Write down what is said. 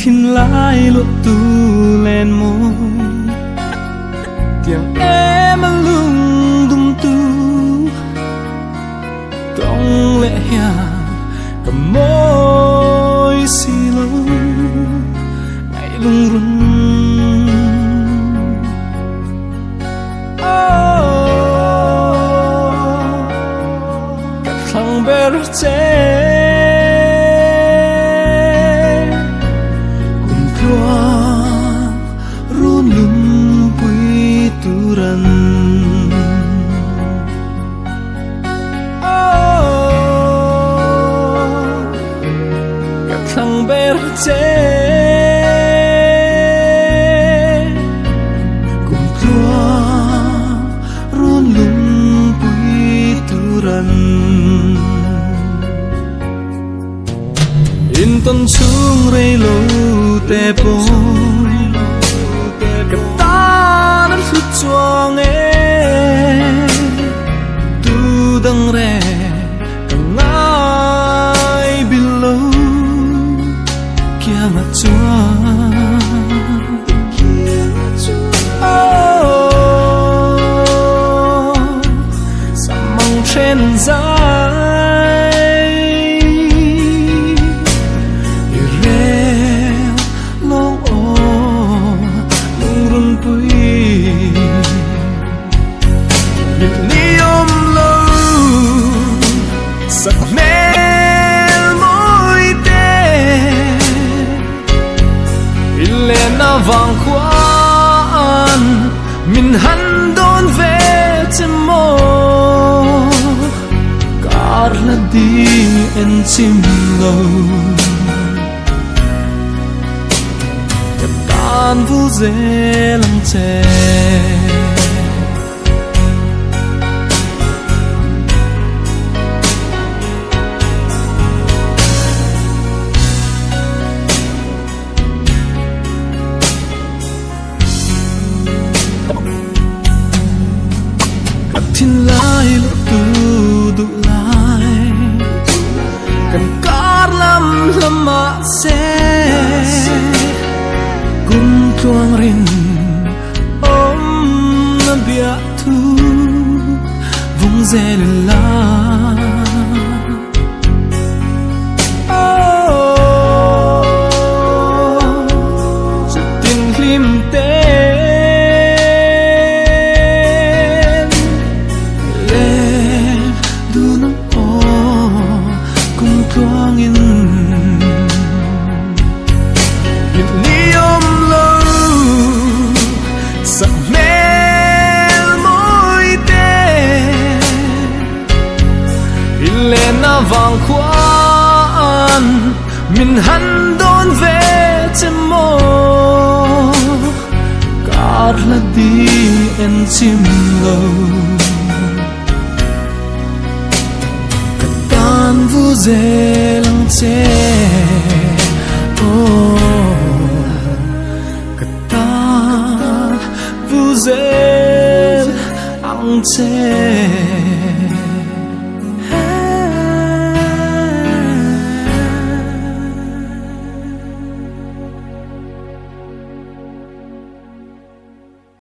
thiên lái lộ tu lên môi tiếng em lung đung tu trong lệ hà cầm môi xì lâu ngày lung rung cắt thằng bé rất trẻ thằng bé trẻ cùng tua run lung bui turan in ton chung rei lo te boy ka ta na thu chuang e tu dang re trên dài reo long ô lung run bụi nhịp ni ôm lâu sắc mê môi tê lên na vàng khoan mình hắn đón về trên môi la di en chim lo cái tan vu dễ lắm chê thiên lai lúc tu đủ cần cát lắm lắm mà sẽ cùng tuang rin ôm na bia thu vùng dê la tình lim tên lên du nắng quang in nhịp ni ôm lâu sắc mê môi tê lên na vàng khoan mình hắn đón về trên môi cát la đi en chim lâu vu dê lăng chê cả ta vu dê lăng chê